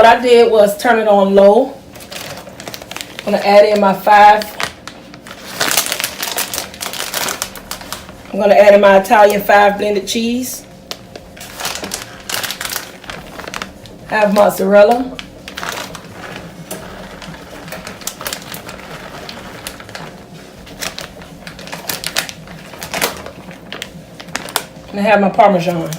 what I did was turn it on low. I'm going to add in my Italian 5 blended cheese. I have mozzarella. And I have my Parmesan.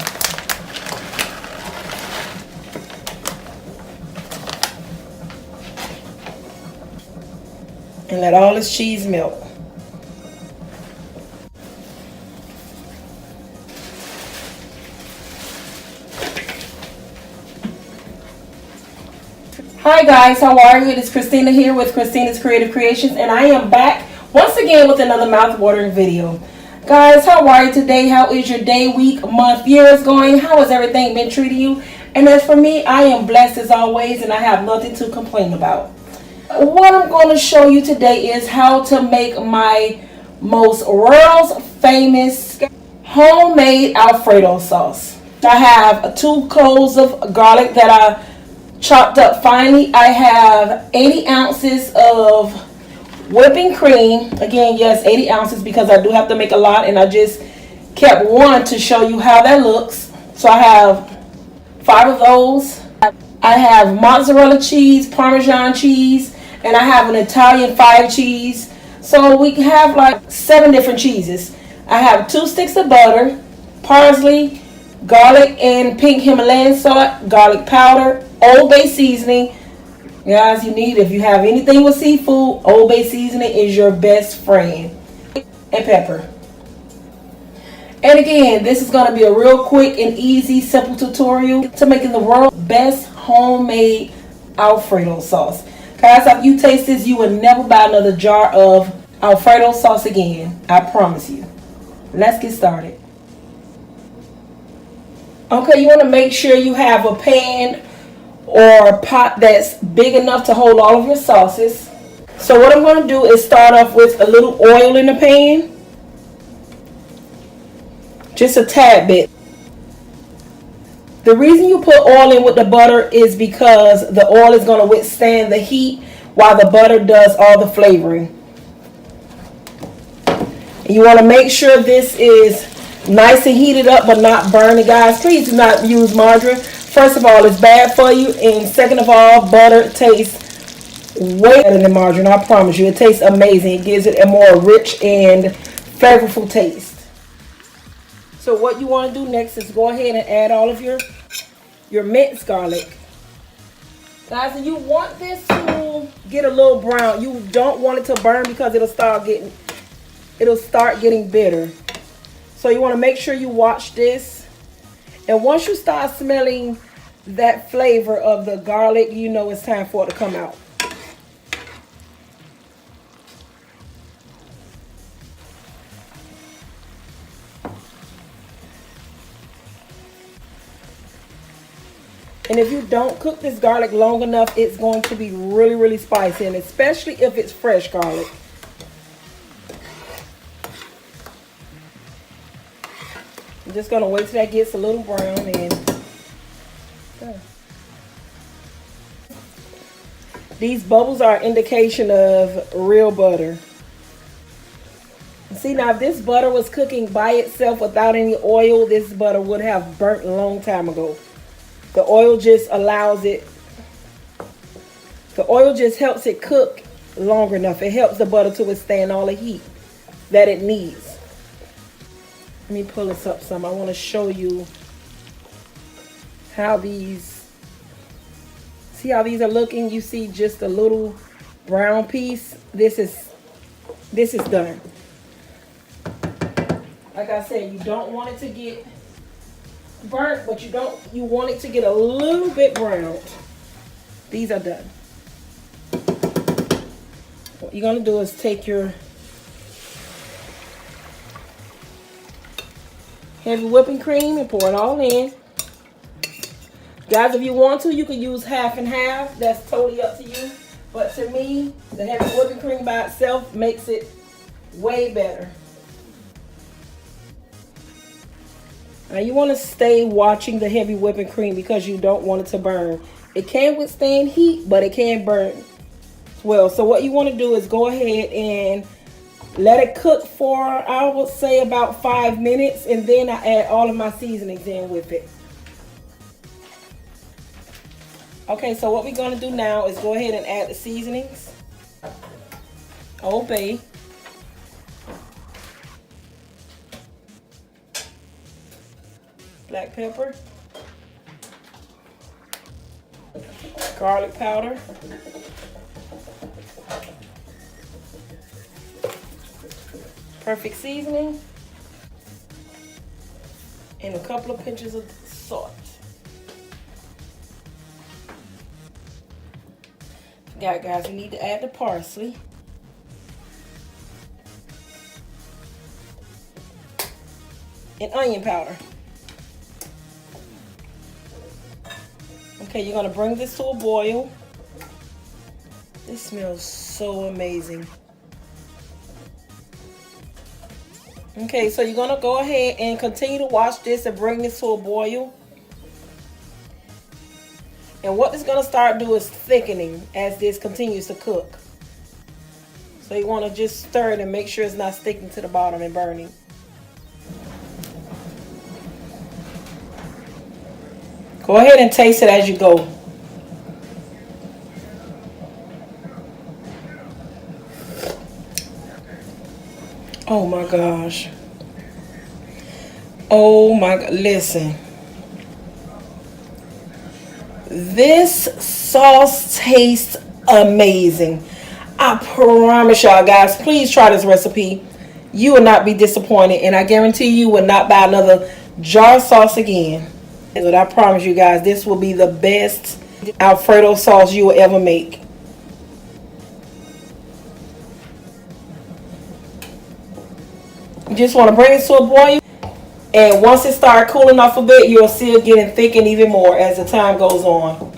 And let all this cheese melt. Hi guys, how are you? It is Christina here with Christina's Creative Creations, and I am back once again with another mouth-watering video. Guys, how are you today? How is your day, week, month, years going? How has everything been treating you? And as for me, I am blessed as always, and I have nothing to complain about. What I'm going to show you today is how to make my most world's famous homemade Alfredo sauce. I have 2 cloves of garlic that I chopped up finely. I have 80 ounces of whipping cream. Again, yes, 80 ounces because I do have to make a lot, and I just kept one to show you how that looks. So I have 5 of those. I have mozzarella cheese, Parmesan cheese, and I have an Italian 5 cheese. So we have like 7 different cheeses. I have 2 sticks of butter, parsley, garlic and pink Himalayan salt, garlic powder, Old Bay seasoning. Guys, you need, if you have anything with seafood, Old Bay seasoning is your best friend. And pepper. And again, this is going to be a real quick and easy, simple tutorial to making the world's best homemade Alfredo sauce. Guys, if you taste this, you will never buy another jar of Alfredo sauce again. I promise you. Let's get started. Okay, you want to make sure you have a pan or a pot that's big enough to hold all of your sauces. So what I'm going to do is start off with a little oil in the pan. Just a tad bit. The reason you put oil in with the butter is because the oil is going to withstand the heat while the butter does all the flavoring. And you want to make sure this is nice and heated up but not burning. Guys, please do not use margarine. First of all, it's bad for you, and second of all, butter tastes way better than margarine. I promise you, it tastes amazing. It gives it a more rich and flavorful taste. So what you want to do next is go ahead and add all of your minced garlic. Guys, and you want this to get a little brown. You don't want it to burn because it'll start getting bitter. So you want to make sure you watch this. And once you start smelling that flavor of the garlic, you know it's time for it to come out. And if you don't cook this garlic long enough, it's going to be really, really spicy, and especially if it's fresh garlic. I'm just going to wait till that gets a little brown. And these bubbles are an indication of real butter. See, now if this butter was cooking by itself without any oil, this butter would have burnt a long time ago. The oil just allows it, the oil just helps it cook longer enough. It helps the butter to withstand all the heat that it needs. Let me pull this up some. I want to show you how these, see how these are looking? You see just a little brown piece. This is done. Like I said, you don't want it to get burnt, but you want it to get a little bit browned. These are done. What you're going to do is take your heavy whipping cream and pour it all in. Guys, if you want to, you can use half and half. That's totally up to you. But to me, the heavy whipping cream by itself makes it way better. Now you want to stay watching the heavy whipping cream because you don't want it to burn. It can withstand heat, but it can burn well. So what you want to do is go ahead and let it cook for, I would say, about 5 minutes, and then I add all of my seasonings in with it. Okay, so what we're going to do now is go ahead and add the seasonings. Old Bay, black pepper, garlic powder, perfect seasoning, and a couple of pinches of salt. Forgot, guys, we need to add the parsley. And onion powder. Okay, you're gonna bring this to a boil. This smells so amazing. Okay, so you're gonna go ahead and continue to wash this and bring this to a boil. And what it's gonna start do is thickening as this continues to cook. So you wanna just stir it and make sure it's not sticking to the bottom and burning. Go ahead and taste it as you go. Oh my gosh. Oh my God. Listen. This sauce tastes amazing. I promise y'all, guys, please try this recipe. You will not be disappointed, and I guarantee you will not buy another jar of sauce again. But I promise you guys, this will be the best Alfredo sauce you will ever make. You just want to bring it to a boil, and once it starts cooling off a bit, you'll see it getting thickened even more as the time goes on.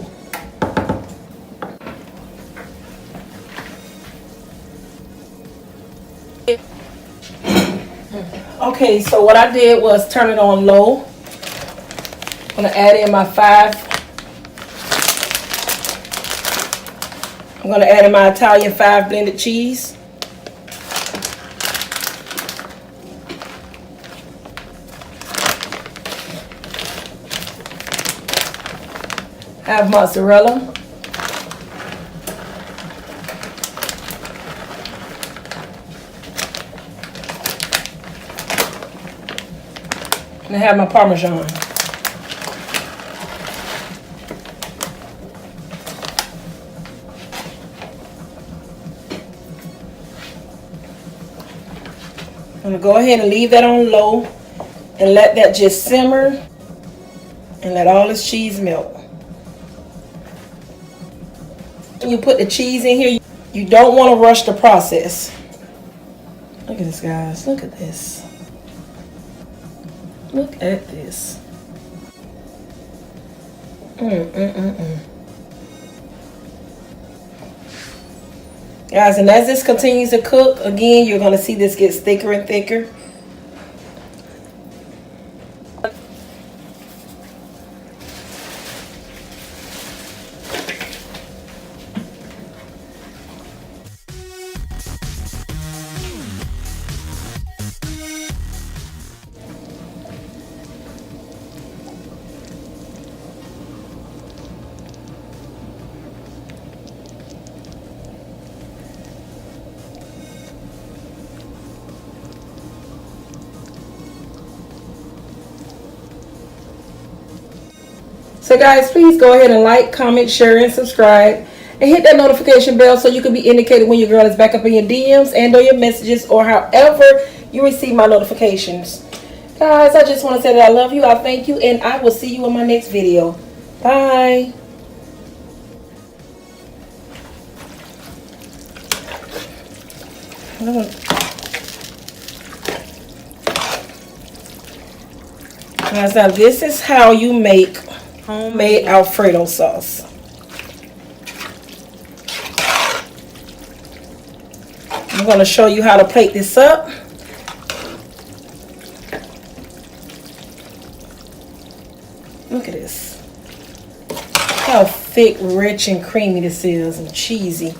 Okay, so what I did was turn it on low. I'm going to add in my Italian 5 blended cheese. I have mozzarella. And I have my Parmesan. I'm going to go ahead and leave that on low and let that just simmer and let all this cheese melt. When you put the cheese in here, you don't want to rush the process. Look at this, guys. Look at this. Look at this. Guys, and as this continues to cook, again, you're going to see this gets thicker and thicker. So guys, please go ahead and like, comment, share, and subscribe. And hit that notification bell so you can be indicated when your girl is back up in your DMs and or your messages or however you receive my notifications. Guys, I just want to say that I love you, I thank you, and I will see you in my next video. Bye. Guys, now this is how you make homemade Alfredo sauce. I'm going to show you how to plate this up. Look at this. How thick, rich, and creamy this is, and cheesy.